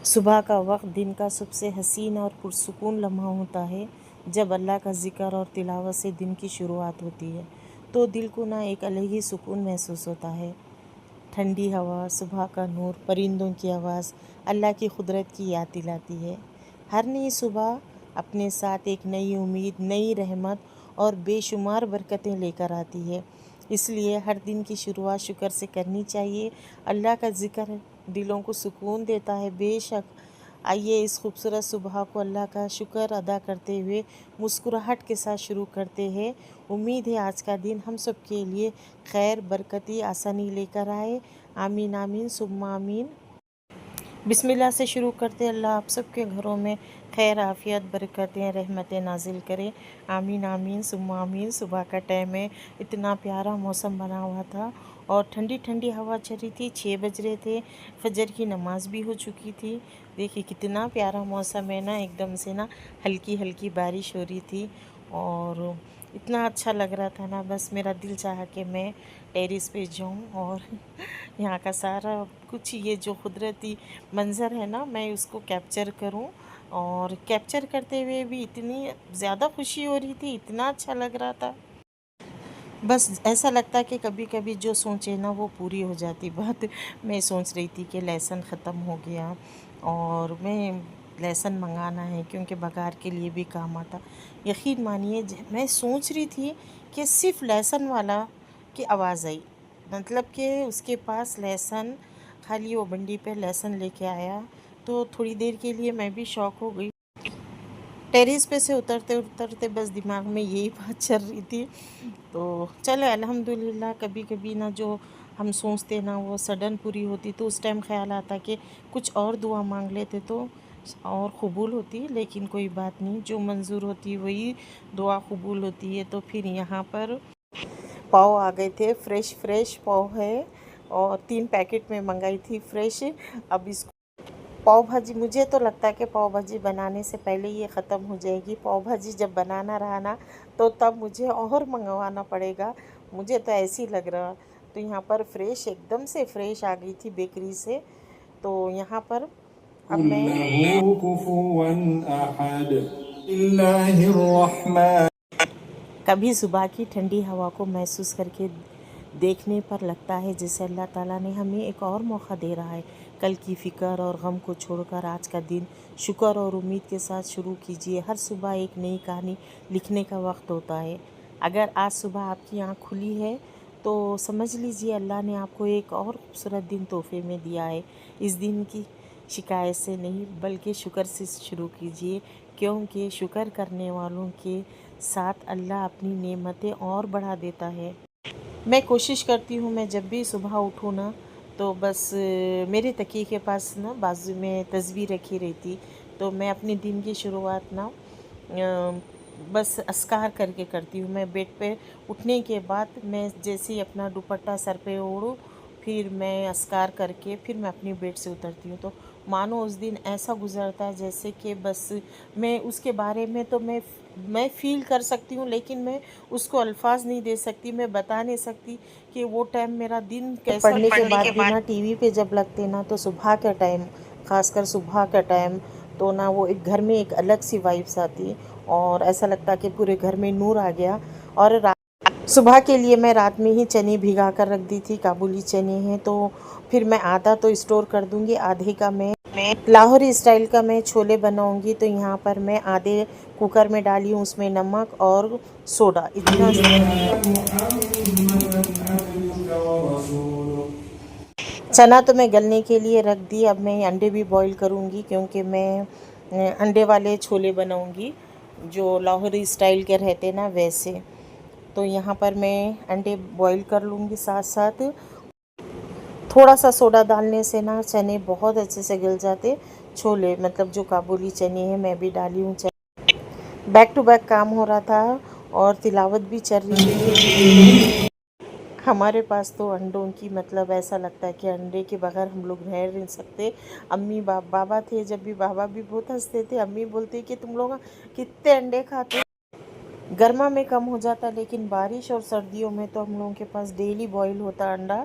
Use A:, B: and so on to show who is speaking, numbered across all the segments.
A: सुबह का वक्त दिन का सबसे हसीन और पुरसुकून लम्हा होता है। जब अल्लाह का ज़िक्र और तिलावत से दिन की शुरुआत होती है तो दिल को ना एक अलग ही सुकून महसूस होता है। ठंडी हवा, सुबह का नूर, परिंदों की आवाज़ अल्लाह की कुदरत की याद दिलाती है। हर नई सुबह अपने साथ एक नई उम्मीद, नई रहमत और बेशुमार बरकतें लेकर आती है। इसलिए हर दिन की शुरुआत शुक्र से करनी चाहिए। अल्लाह का ज़िक्र दिलों को सुकून देता है बेशक। आइए इस खूबसूरत सुबह को अल्लाह का शुक्र अदा करते हुए मुस्कुराहट के साथ शुरू करते हैं। उम्मीद है आज का दिन हम सब के लिए खैर, बरकती, आसानी लेकर आए। आमीन आमीन सुम्मा आमीन। बिस्मिल्लाह से शुरू करते। अल्लाह आप सबके घरों में खैर, आफ़ियत, बरकतें, रहमतें नाजिल करे। आमीन आमीन सुम्मा आमीन। सुबह का टाइम है, इतना प्यारा मौसम बना हुआ था और ठंडी ठंडी हवा चल रही थी। 6 बज रहे थे, फजर की नमाज़ भी हो चुकी थी। देखिए कितना प्यारा मौसम है ना, एकदम से ना हल्की हल्की बारिश हो रही थी और इतना अच्छा लग रहा था ना, बस मेरा दिल चाहा कि मैं टेरिस पे जाऊं और यहाँ का सारा कुछ, ये जो कुदरती मंज़र है ना, मैं उसको कैप्चर करूं। और कैप्चर करते हुए भी इतनी ज़्यादा खुशी हो रही थी, इतना अच्छा लग रहा था। बस ऐसा लगता है कि कभी कभी जो सोचे ना वो पूरी हो जाती बात। मैं सोच रही थी कि लहसुन ख़त्म हो गया और मैं लहसुन मंगाना है क्योंकि बघार के लिए भी काम आता। यकीन मानिए मैं सोच रही थी कि सिर्फ लहसुन वाला की आवाज़ आई, मतलब कि उसके पास लहसुन, खाली वो बंडी पे लहसुन लेके आया। तो थोड़ी देर के लिए मैं भी शॉक हो गई। टेरेस पे से उतरते उतरते बस दिमाग में यही बात चल रही थी। तो चले अल्हम्दुलिल्लाह, कभी कभी ना जो हम सोचते ना वो सडन पूरी होती, तो उस टाइम ख्याल आता कि कुछ और दुआ मांग लेते तो और कबूल होती। लेकिन कोई बात नहीं, जो मंजूर होती वही दुआ कबूल होती है। तो फिर यहाँ पर पाव आ गए थे, फ्रेश फ्रेश पाव है और 3 पैकेट में मंगाई थी फ्रेश। अब इसको पाव भाजी, मुझे तो लगता है कि पाव भाजी बनाने से पहले ये ख़त्म हो जाएगी। पाव भाजी जब बनाना रहा ना तो तब मुझे और मंगवाना पड़ेगा, मुझे तो ऐसे ही लग रहा। तो यहाँ पर फ्रेश, एकदम से फ्रेश आ गई थी बेकरी से। तो यहाँ पर अब मैं कभी सुबह की ठंडी हवा को महसूस करके देखने पर लगता है जैसे अल्लाह ताला ने हमें एक और मौका दे रहा है। कल की फ़िक्र और गम को छोड़कर आज का दिन शुक्र और उम्मीद के साथ शुरू कीजिए। हर सुबह एक नई कहानी लिखने का वक्त होता है। अगर आज सुबह आपकी आँख खुली है तो समझ लीजिए अल्लाह ने आपको एक और खूबसूरत दिन तोहफे में दिया है। इस दिन की शिकायत से नहीं बल्कि शुक्र से शुरू कीजिए, क्योंकि शुक्र करने वालों के साथ अल्लाह अपनी नेमतें और बढ़ा देता है। मैं कोशिश करती हूँ, मैं जब भी सुबह उठूँ ना तो बस मेरे तकिए के पास ना बाजू में तस्वीर रखी रहती। तो मैं अपने दिन की शुरुआत ना बस अस्कार करके करती हूँ। मैं बेड पे उठने के बाद मैं जैसे ही अपना दुपट्टा सर पे ओढ़ूँ, फिर मैं अस्कार करके फिर मैं अपनी बेड से उतरती हूँ। तो मानो उस दिन ऐसा गुज़रता है जैसे कि बस मैं उसके बारे में तो मैं फ़ील कर सकती हूँ, लेकिन मैं उसको अल्फाज नहीं दे सकती, मैं बता नहीं सकती कि वो टाइम मेरा दिन कैसा पढ़ने के बाद भी ना टीवी पे जब लगते ना तो सुबह का टाइम, ख़ासकर सुबह का टाइम, तो ना वो एक घर में एक अलग सी वाइब्स आती और ऐसा लगता कि पूरे घर में नूर आ गया। और सुबह के लिए मैं रात में ही चने भिगा कर रख दी थी, काबुली चने हैं। तो फिर मैं आधा तो स्टोर कर दूंगी, आधे का मैं लाहौरी स्टाइल का मैं छोले बनाऊंगी। तो यहाँ पर मैं आधे कुकर में डाली हूँ, उसमें नमक और सोडा इतना। चना तो मैं गलने के लिए रख दी। अब मैं अंडे भी बॉईल करूँगी क्योंकि मैं अंडे वाले छोले बनाऊँगी जो लाहौरी स्टाइल के रहते ना वैसे। तो यहाँ पर मैं अंडे बॉईल कर लूँगी साथ साथ। थोड़ा सा सोडा डालने से ना चने बहुत अच्छे से गल जाते। छोले मतलब जो काबुली चने हैं मैं भी डाली हूँ। बैक टू बैक काम हो रहा था और तिलावत भी चल रही थी। हमारे पास तो अंडों की मतलब ऐसा लगता है कि अंडे के बगैर हम लोग रह नहीं सकते। अम्मी बाबा थे जब भी, बाबा भी बहुत हंसते थे। अम्मी बोलती कि तुम लोग कितने अंडे खाते। गर्मा में कम हो जाता, लेकिन बारिश और सर्दियों में तो हम लोगों के पास डेली बॉईल होता अंडा।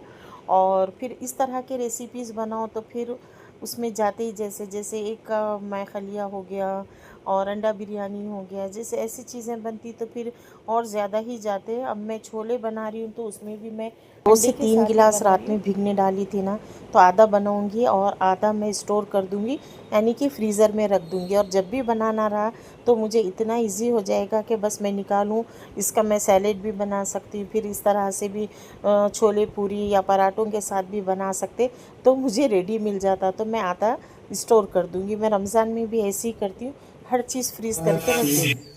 A: और फिर इस तरह के रेसिपीज़ बनाओ तो फिर उसमें जाते ही जैसे जैसे एक मैं खलिया हो गया और अंडा बिरयानी हो गया, जैसे ऐसी चीज़ें बनती तो फिर और ज़्यादा ही जाते। अब मैं छोले बना रही हूँ तो उसमें भी मैं 2 से 3 गिलास रात में भिगने डाली थी ना, तो आधा बनाऊंगी और आधा मैं स्टोर कर दूंगी, यानी कि फ्रीज़र में रख दूंगी। और जब भी बनाना रहा तो मुझे इतना इजी हो जाएगा कि बस मैं निकालूं, इसका मैं सैलेड भी बना सकती हूँ, फिर इस तरह से भी छोले पूरी या पराठों के साथ भी बना सकते, तो मुझे रेडी मिल जाता। तो मैं आधा स्टोर कर दूंगी। मैं रमज़ान में भी ऐसे ही करती हूँ, हर चीज़ फ्रीज़ करके रख दूँगी।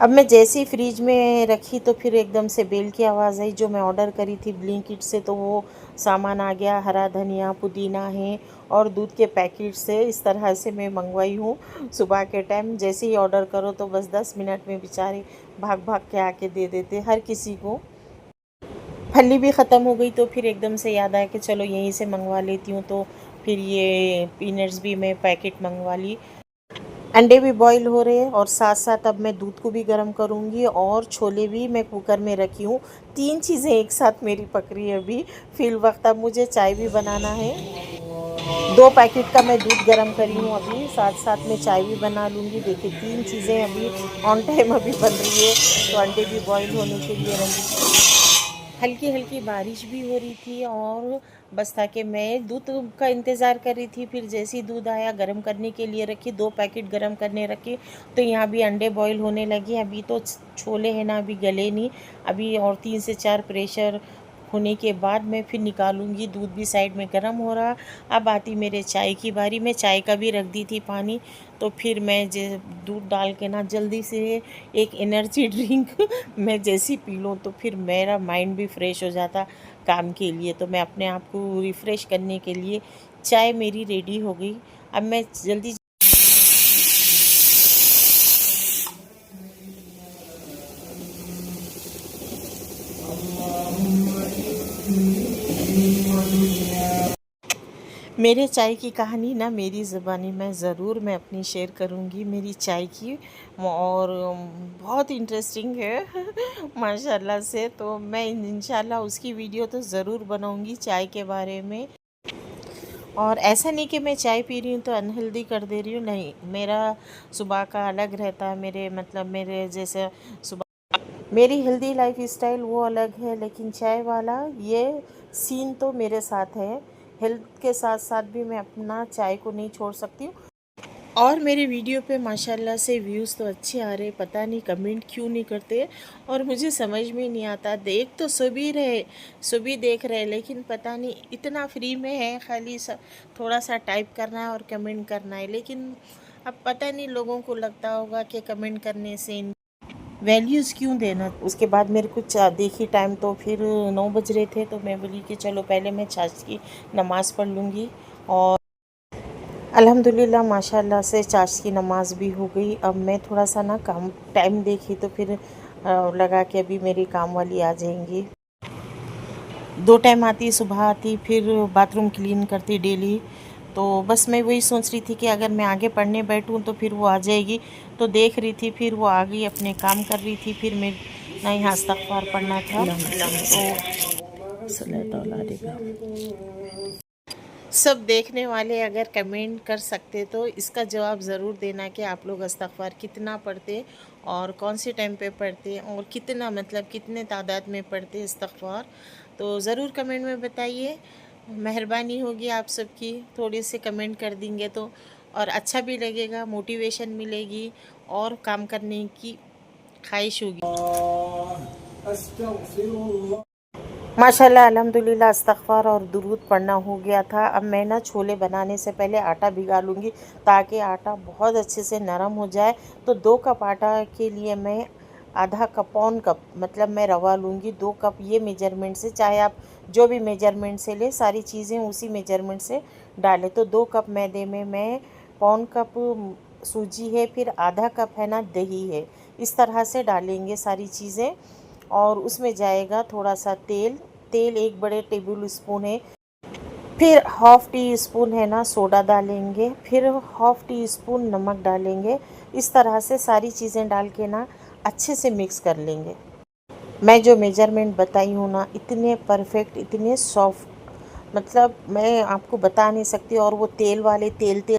A: अब मैं जैसे ही फ्रिज में रखी तो फिर एकदम से बेल की आवाज़ आई, जो मैं ऑर्डर करी थी ब्लिंकिट से, तो वो सामान आ गया। हरा धनिया, पुदीना है और दूध के पैकेट से इस तरह से मैं मंगवाई हूँ सुबह के टाइम। जैसे ही ऑर्डर करो तो बस 10 मिनट में बेचारे भाग भाग के आके दे देते हर किसी को। फली भी ख़त्म हो गई तो फिर एकदम से याद आया कि चलो यहीं से मंगवा लेती हूँ, तो फिर ये पीनट्स भी मैं पैकेट मंगवा ली। अंडे भी बॉईल हो रहे हैं और साथ साथ अब मैं दूध को भी गर्म करूँगी और छोले भी मैं कुकर में रखी हूँ। 3 चीज़ें एक साथ मेरी पक रही है अभी फिल वक्त। अब मुझे चाय भी बनाना है। 2 पैकेट का मैं दूध गर्म करी हूँ अभी, साथ साथ में चाय भी बना लूँगी। देखिए 3 चीज़ें अभी ऑन टाइम अभी बन रही है। तो अंडे भी बॉईल होने के लिए रखी। हल्की हल्की बारिश भी हो रही थी और बस था कि मैं दूध का इंतज़ार कर रही थी। फिर जैसे ही दूध आया गर्म करने के लिए रखी, 2 पैकेट गर्म करने रखे, तो यहाँ भी अंडे बॉईल होने लगे। अभी तो छोले हैं ना, अभी गले नहीं, अभी और 3 से 4 प्रेशर होने के बाद मैं फिर निकालूंगी। दूध भी साइड में गर्म हो रहा। अब आती मेरे चाय की बारी। मैं चाय का भी रख दी थी पानी, तो फिर मैं दूध डाल के ना जल्दी से एक एनर्जी ड्रिंक मैं जैसी पी लूँ तो फिर मेरा माइंड भी फ्रेश हो जाता काम के लिए। तो मैं अपने आप को रिफ़्रेश करने के लिए चाय मेरी रेडी हो गई। अब मैं जल्दी मेरे चाय की कहानी ना मेरी ज़बानी में ज़रूर मैं अपनी शेयर करूँगी मेरी चाय की, और बहुत इंटरेस्टिंग है माशाल्लाह से। तो मैं इंशाल्लाह उसकी वीडियो तो ज़रूर बनाऊँगी चाय के बारे में। और ऐसा नहीं कि मैं चाय पी रही हूँ तो अनहेल्दी कर दे रही हूँ, नहीं। मेरा सुबह का अलग रहता है, मेरे मतलब मेरे जैसे सुबह मेरी हेल्दी लाइफ स्टाइल वो अलग है, लेकिन चाय वाला ये सीन तो मेरे साथ है। हेल्थ के साथ साथ भी मैं अपना चाय को नहीं छोड़ सकती हूँ। और मेरे वीडियो पे माशाल्लाह से व्यूज़ तो अच्छे आ रहे, पता नहीं कमेंट क्यों नहीं करते। और मुझे समझ में नहीं आता, देख तो सभी देख रहे, लेकिन पता नहीं इतना फ्री में है, खाली थोड़ा सा टाइप करना है और कमेंट करना है। लेकिन अब पता नहीं लोगों को लगता होगा कि कमेंट करने से वैल्यूज़ क्यों देना। उसके बाद मेरे को देखी टाइम तो फिर 9 बज रहे थे, तो मैं बोली कि चलो पहले मैं चाच की नमाज़ पढ़ लूँगी। और अल्हम्दुलिल्लाह माशाल्लाह से चाच की नमाज़ भी हो गई। अब मैं थोड़ा सा ना काम टाइम देखी तो फिर लगा कि अभी मेरी काम वाली आ जाएंगी। 2 टाइम आती, सुबह आती, फिर बाथरूम क्लीन करती डेली। तो बस मैं वही सोच रही थी कि अगर मैं आगे पढ़ने बैठूं तो फिर वो आ जाएगी। तो देख रही थी, फिर वो आ गई, अपने काम कर रही थी। फिर मैं ना यहाँ इस्तग़फ़ार पढ़ना था। तो सब देखने वाले अगर कमेंट कर सकते तो इसका जवाब ज़रूर देना कि आप लोग इस्तग़फ़ार कितना पढ़ते और कौन से टाइम पे पढ़ते और कितना मतलब कितने तादाद में पढ़ते इस्तग़फ़ार। तो ज़रूर कमेंट में बताइए, मेहरबानी होगी आप सबकी। थोड़े से कमेंट कर देंगे तो और अच्छा भी लगेगा, मोटिवेशन मिलेगी और काम करने की ख्वाहिश होगी। माशाल्लाह अल्हम्दुलिल्लाह इस्तग़फ़ार और दुरूद पढ़ना हो गया था। अब मैं ना छोले बनाने से पहले आटा भिगा लूँगी, ताकि आटा बहुत अच्छे से नरम हो जाए। तो 2 कप आटा के लिए मैं आधा कप पौन कप मतलब मैं रवा लूँगी। 2 कप ये मेजरमेंट से, चाहे आप जो भी मेजरमेंट से ले, सारी चीज़ें उसी मेजरमेंट से डालें। तो 2 कप मैदे में मैं पौन कप सूजी है, फिर आधा कप है ना दही है, इस तरह से डालेंगे सारी चीज़ें। और उसमें जाएगा थोड़ा सा तेल, 1 बड़े टेबल स्पून है। फिर हाफ़ टी स्पून है ना सोडा डालेंगे, फिर हाफ़ टी स्पून नमक डालेंगे। इस तरह से सारी चीज़ें डाल के ना अच्छे से मिक्स कर लेंगे। मैं जो मेजरमेंट बताई हूँ ना, इतने परफेक्ट, इतने सॉफ्ट, मतलब मैं आपको बता नहीं सकती। और वो तेल वाले तेल तेल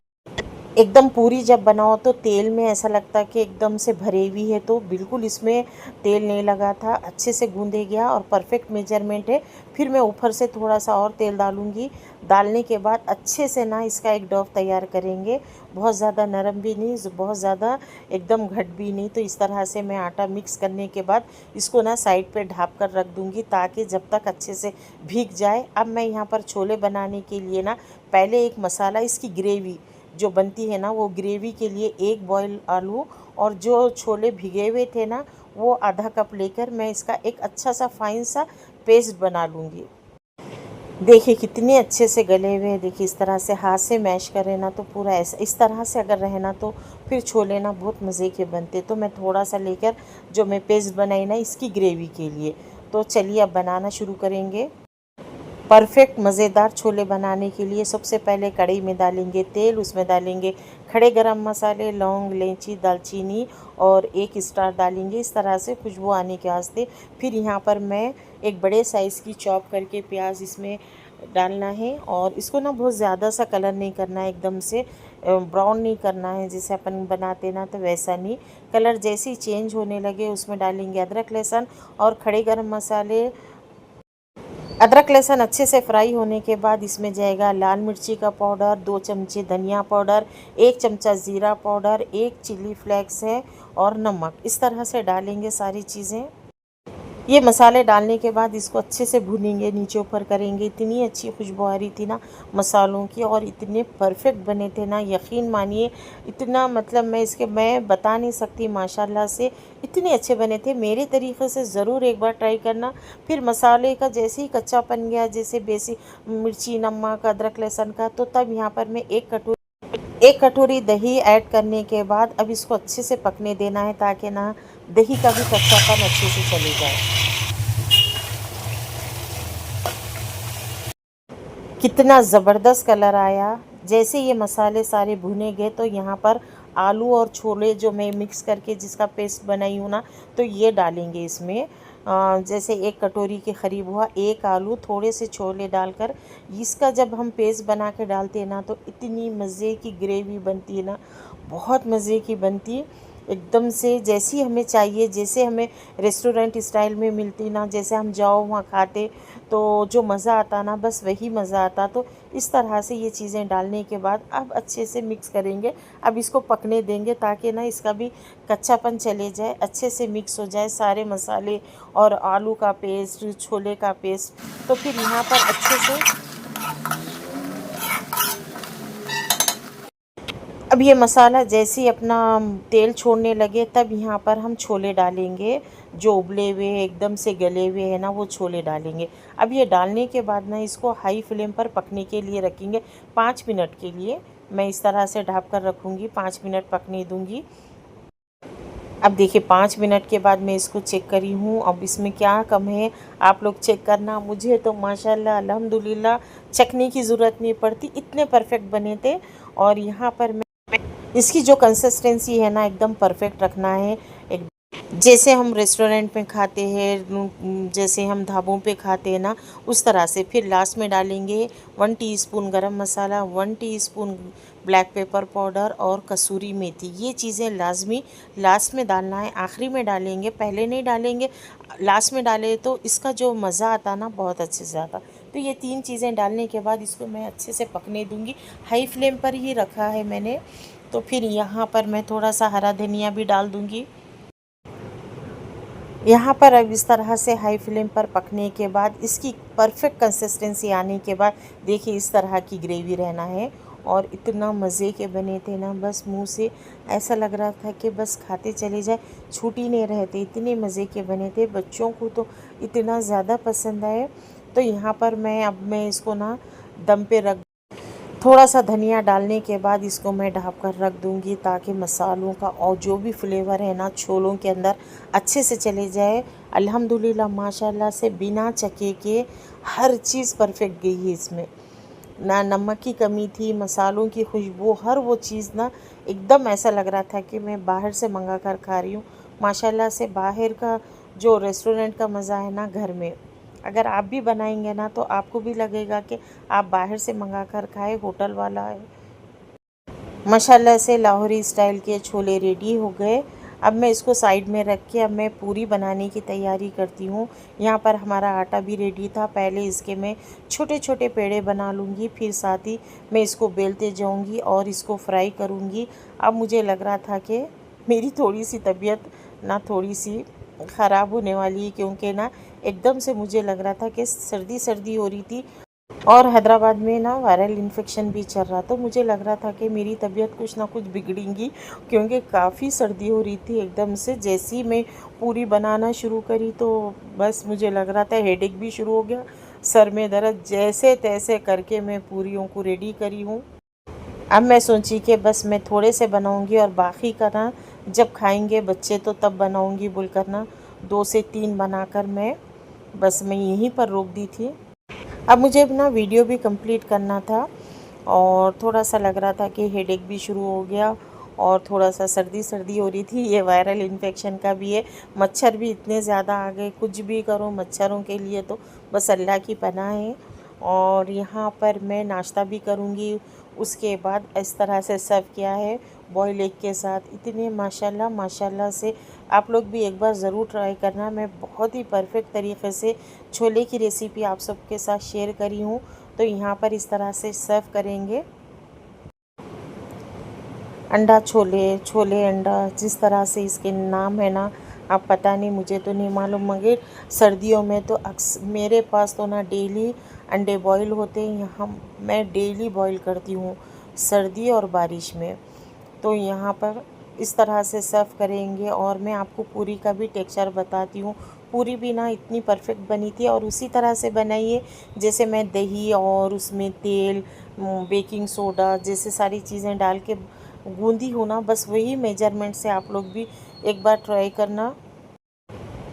A: एकदम पूरी जब बनाओ तो तेल में ऐसा लगता है कि एकदम से भरी हुई है, तो बिल्कुल इसमें तेल नहीं लगा था, अच्छे से गूंदे गया और परफेक्ट मेजरमेंट है। फिर मैं ऊपर से थोड़ा सा और तेल डालूंगी। डालने के बाद अच्छे से ना इसका एक डो तैयार करेंगे। बहुत ज़्यादा नरम भी नहीं, बहुत ज़्यादा एकदम घट भी नहीं। तो इस तरह से मैं आटा मिक्स करने के बाद इसको ना साइड पे ढाँप कर रख दूँगी, ताकि जब तक अच्छे से भीग जाए। अब मैं यहाँ पर छोले बनाने के लिए ना पहले एक मसाला, इसकी ग्रेवी जो बनती है ना, वो ग्रेवी के लिए एक बॉयल आलू और जो छोले भिगे हुए थे ना, वो आधा कप लेकर मैं इसका एक अच्छा सा फाइन सा पेस्ट बना लूँगी। देखिए कितने अच्छे से गले हुए हैं। देखिए इस तरह से हाथ से मैश करें ना तो पूरा ऐसा, इस तरह से अगर रहे ना तो फिर छोले ना बहुत मज़े के बनते। तो मैं थोड़ा सा लेकर जो मैं पेस्ट बनाई ना इसकी ग्रेवी के लिए, तो चलिए अब बनाना शुरू करेंगे। परफेक्ट मज़ेदार छोले बनाने के लिए सबसे पहले कढ़ाई में डालेंगे तेल, उसमें डालेंगे खड़े गरम मसाले, लौंग, इलायची, दालचीनी और एक स्टार डालेंगे, इस तरह से खुशबू आने के वास्ते। फिर यहाँ पर मैं एक बड़े साइज़ की चॉप करके प्याज इसमें डालना है। और इसको ना बहुत ज़्यादा सा कलर नहीं करना है, एकदम से ब्राउन नहीं करना है जैसे अपन बनाते ना, तो वैसा नहीं। कलर जैसे ही चेंज होने लगे उसमें डालेंगे अदरक, लहसुन और खड़े गरम मसाले। अदरक लहसुन अच्छे से फ्राई होने के बाद इसमें जाएगा लाल मिर्ची का पाउडर, 2 चमचे धनिया पाउडर, 1 चमचा ज़ीरा पाउडर, 1 चिली फ्लेक्स है और नमक। इस तरह से डालेंगे सारी चीज़ें। ये मसाले डालने के बाद इसको अच्छे से भूनेंगे, नीचे ऊपर करेंगे। इतनी अच्छी खुशबू आ रही थी ना मसालों की, और इतने परफेक्ट बने थे ना, यकीन मानिए। इतना मतलब मैं बता नहीं सकती, माशाल्लाह से इतने अच्छे बने थे। मेरे तरीक़े से ज़रूर एक बार ट्राई करना। फिर मसाले का जैसे ही कच्चापन गया, जैसे बेसिक मिर्ची, नमक, अदरक, लहसुन का, तो तब यहाँ पर मैं एक कटोरी दही ऐड करने के बाद अब इसको अच्छे से पकने देना है, ताकि ना दही का भी कच्चापन अच्छे से चले जाए। कितना ज़बरदस्त कलर आया। जैसे ये मसाले सारे भुने गए तो यहाँ पर आलू और छोले जो मैं मिक्स करके जिसका पेस्ट बनाई हूँ ना, तो ये डालेंगे इसमें। जैसे एक कटोरी के करीब हुआ, एक आलू, थोड़े से छोले डालकर इसका जब हम पेस्ट बना के डालते हैं ना, तो इतनी मज़े की ग्रेवी बनती है ना, बहुत मज़े की बनती है। एकदम से जैसी हमें चाहिए, जैसे हमें रेस्टोरेंट स्टाइल में मिलती ना, जैसे हम जाओ वहाँ खाते तो जो मज़ा आता ना, बस वही मज़ा आता। तो इस तरह से ये चीज़ें डालने के बाद अब अच्छे से मिक्स करेंगे। अब इसको पकने देंगे, ताकि ना इसका भी कच्चापन चले जाए, अच्छे से मिक्स हो जाए सारे मसाले और आलू का पेस्ट, छोले का पेस्ट। तो फिर यहाँ पर अच्छे से अब ये मसाला जैसे ही अपना तेल छोड़ने लगे, तब यहाँ पर हम छोले डालेंगे। जो उबले हुए एकदम से गले हुए हैं ना, वो छोले डालेंगे। अब ये डालने के बाद ना इसको हाई फ्लेम पर पकने के लिए रखेंगे 5 मिनट के लिए। मैं इस तरह से ढक कर रखूँगी, 5 मिनट पकने दूँगी। अब देखिए 5 मिनट के बाद मैं इसको चेक करी हूँ। अब इसमें क्या कम है आप लोग चेक करना। मुझे तो माशाल्लाह अल्हम्दुलिल्लाह चखने की ज़रूरत नहीं पड़ती, इतने परफेक्ट बने थे। और यहाँ पर मैं इसकी जो कंसिस्टेंसी है ना, एकदम परफेक्ट रखना है। एक जैसे हम रेस्टोरेंट में खाते हैं, जैसे हम ढाबों पे खाते हैं ना, उस तरह से। फिर लास्ट में डालेंगे 1 टीस्पून गरम मसाला, 1 टीस्पून ब्लैक पेपर पाउडर और कसूरी मेथी। ये चीज़ें लाजमी लास्ट में डालना है, आखिरी में डालेंगे, पहले नहीं डालेंगे। लास्ट में डाले तो इसका जो मज़ा आता ना, बहुत अच्छे से आता। तो ये 3 चीज़ें डालने के बाद इसको मैं अच्छे से पकने दूँगी। हाई फ्लेम पर ही रखा है मैंने। तो फिर यहाँ पर मैं थोड़ा सा हरा धनिया भी डाल दूँगी। यहाँ पर अब इस तरह से हाई फ्लेम पर पकने के बाद इसकी परफेक्ट कंसिस्टेंसी आने के बाद देखिए इस तरह की ग्रेवी रहना है। और इतना मज़े के बने थे ना, बस मुंह से ऐसा लग रहा था कि बस खाते चले जाए, छूट ही नहीं रहे थे, इतने मज़े के बने थे। बच्चों को तो इतना ज़्यादा पसंद आए। तो यहाँ पर मैं इसको ना दम पे रख, थोड़ा सा धनिया डालने के बाद इसको मैं ढक कर रख दूँगी, ताकि मसालों का और जो भी फ्लेवर है ना छोलों के अंदर अच्छे से चले जाए। अल्हम्दुलिल्लाह माशाल्लाह से बिना चखे के हर चीज़ परफेक्ट गई है इसमें। ना नमक की कमी थी, मसालों की खुशबू, हर वो चीज़ ना एकदम ऐसा लग रहा था कि मैं बाहर से मंगा कर खा रही हूँ। माशाल्लाह से बाहर का जो रेस्टोरेंट का मज़ा है ना घर में, अगर आप भी बनाएंगे ना तो आपको भी लगेगा कि आप बाहर से मंगा कर खाए, होटल वाला है। माशाल्लाह से लाहौरी स्टाइल के छोले रेडी हो गए। अब मैं इसको साइड में रख के अब मैं पूरी बनाने की तैयारी करती हूँ। यहाँ पर हमारा आटा भी रेडी था। पहले इसके मैं छोटे छोटे पेड़े बना लूँगी, फिर साथ ही मैं इसको बेलते जाऊँगी और इसको फ्राई करूँगी। अब मुझे लग रहा था कि मेरी थोड़ी सी तबीयत ना थोड़ी सी ख़राब होने वाली है, क्योंकि ना एकदम से मुझे लग रहा था कि सर्दी सर्दी हो रही थी और हैदराबाद में ना वायरल इन्फेक्शन भी चल रहा, तो मुझे लग रहा था कि मेरी तबीयत कुछ ना कुछ बिगड़ेगी, क्योंकि काफ़ी सर्दी हो रही थी एकदम से। जैसे ही मैं पूरी बनाना शुरू करी तो बस मुझे लग रहा था हेडेक भी शुरू हो गया, सर में दर्द, जैसे तैसे करके मैं पूरियों को रेडी करी हूँ। अब मैं सोची कि बस मैं थोड़े से बनाऊँगी और बाकी का ना जब खाएंगे बच्चे तो तब बनाऊँगी बोलकर ना 2 से 3 बनाकर मैं यहीं पर रोक दी थी। अब मुझे अपना वीडियो भी कंप्लीट करना था और थोड़ा सा लग रहा था कि हेडेक भी शुरू हो गया और थोड़ा सा सर्दी सर्दी हो रही थी। ये वायरल इन्फेक्शन का भी है, मच्छर भी इतने ज़्यादा आ गए, कुछ भी करो मच्छरों के लिए तो बस अल्लाह की पनाह है। और यहाँ पर मैं नाश्ता भी करूँगी, उसके बाद इस तरह से सर्व किया है बॉयल एग के साथ। इतने माशाल्लाह माशाल्लाह से आप लोग भी एक बार ज़रूर ट्राई करना। मैं बहुत ही परफेक्ट तरीके से छोले की रेसिपी आप सबके साथ शेयर करी हूँ। तो यहाँ पर इस तरह से सर्व करेंगे अंडा छोले, छोले अंडा, जिस तरह से इसके नाम है ना, आप पता नहीं, मुझे तो नहीं मालूम, मगर सर्दियों में तो मेरे पास तो ना डेली अंडे बॉईल होते हैं। यहाँ मैं डेली बॉईल करती हूँ सर्दी और बारिश में। तो यहाँ पर इस तरह से सर्व करेंगे और मैं आपको पूरी का भी टेक्सचर बताती हूँ। पूरी भी ना इतनी परफेक्ट बनी थी और उसी तरह से बनाइए जैसे मैं दही और उसमें तेल, बेकिंग सोडा जैसे सारी चीज़ें डाल के गूंदी हूँ ना, बस वही मेजरमेंट से आप लोग भी एक बार ट्राई करना।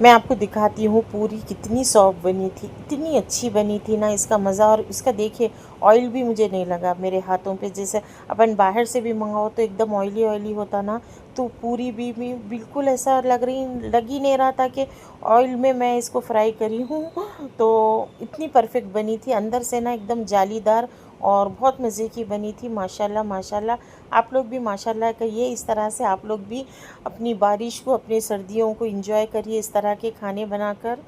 A: मैं आपको दिखाती हूँ पूरी कितनी सॉफ्ट बनी थी, इतनी अच्छी बनी थी ना, इसका मज़ा। और इसका देखिए ऑयल भी मुझे नहीं लगा मेरे हाथों पे। जैसे अपन बाहर से भी मंगाओ तो एकदम ऑयली ऑयली होता ना, तो पूरी भी बिल्कुल ऐसा लग ही नहीं रहा था कि ऑयल में मैं इसको फ्राई करी हूँ। तो इतनी परफेक्ट बनी थी, अंदर से ना एकदम जालीदार और बहुत मज़े की बनी थी। माशाल्लाह माशाल्लाह, आप लोग भी माशाल्लाह कहिए। इस तरह से आप लोग भी अपनी बारिश को, अपनी सर्दियों को एंजॉय करिए इस तरह के खाने बनाकर।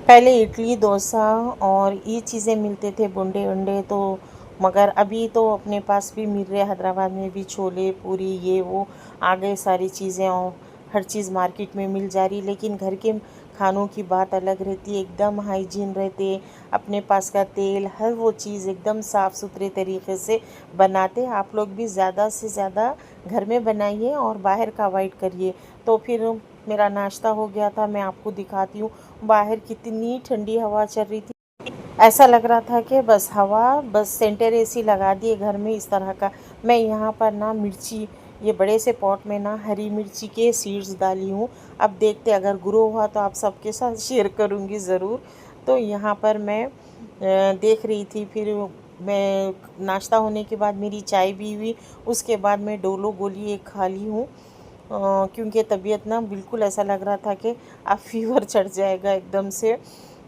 A: पहले इडली डोसा और ये चीज़ें मिलते थे, बुंडे वंडे, तो मगर अभी तो अपने पास भी मिल रहे, हैदराबाद में भी छोले पूरी ये वो आ गए सारी चीज़ें और हर चीज़ मार्केट में मिल जा रही। लेकिन घर के खानों की बात अलग रहती है, एकदम हाइजीन रहते, अपने पास का तेल हर वो चीज़ एकदम साफ़ सुथरे तरीके से बनाते। आप लोग भी ज़्यादा से ज़्यादा घर में बनाइए और बाहर का अवॉइड करिए। तो फिर मेरा नाश्ता हो गया था, मैं आपको दिखाती हूँ बाहर कितनी ठंडी हवा चल रही थी। ऐसा लग रहा था कि बस हवा, बस सेंटर एसी लगा दिए घर में इस तरह का। मैं यहाँ पर ना मिर्ची, ये बड़े से पॉट में ना हरी मिर्ची के सीड्स डाली हूँ। अब देखते अगर ग्रो हुआ तो आप सबके साथ शेयर करूँगी ज़रूर। तो यहाँ पर मैं देख रही थी, फिर मैं नाश्ता होने के बाद मेरी चाय भी हुई, उसके बाद मैं डोलो गोली एक खा ली हूँ, क्योंकि तबीयत ना बिल्कुल ऐसा लग रहा था कि अब फीवर चढ़ जाएगा एकदम से।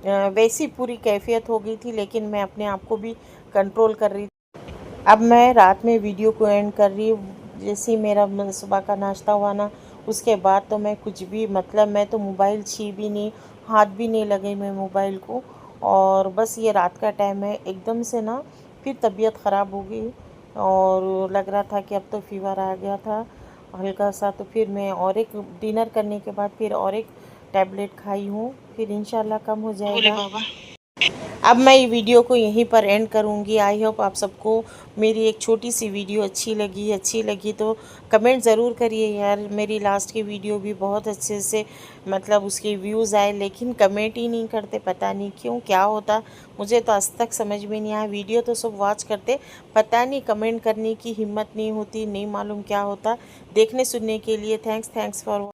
A: वैसी पूरी कैफियत हो गई थी, लेकिन मैं अपने आप को भी कंट्रोल कर रही थी। अब मैं रात में वीडियो को एंड कर रही हूँ। जैसे ही मेरा सुबह का नाश्ता हुआ ना, उसके बाद तो मैं कुछ भी, मतलब मैं तो मोबाइल छू भी नहीं, हाथ भी नहीं लगे मैं मोबाइल को। और बस ये रात का टाइम है, एकदम से ना फिर तबीयत ख़राब हो गई और लग रहा था कि अब तो फीवर आ गया था हल्का सा। तो फिर मैं और एक डिनर करने के बाद फिर और एक टैबलेट खाई हूँ, फिर इंशाल्लाह कम हो जाएगा। अब मैं ये वीडियो को यहीं पर एंड करूँगी। आई होप आप सबको मेरी एक छोटी सी वीडियो अच्छी लगी तो कमेंट ज़रूर करिए यार। मेरी लास्ट की वीडियो भी बहुत अच्छे से, मतलब उसके व्यूज़ आए, लेकिन कमेंट ही नहीं करते, पता नहीं क्यों, क्या होता, मुझे तो आज तक समझ में नहीं आया। वीडियो तो सब वॉच करते, पता नहीं कमेंट करने की हिम्मत नहीं होती, नहीं मालूम क्या होता। देखने सुनने के लिए थैंक्स फॉर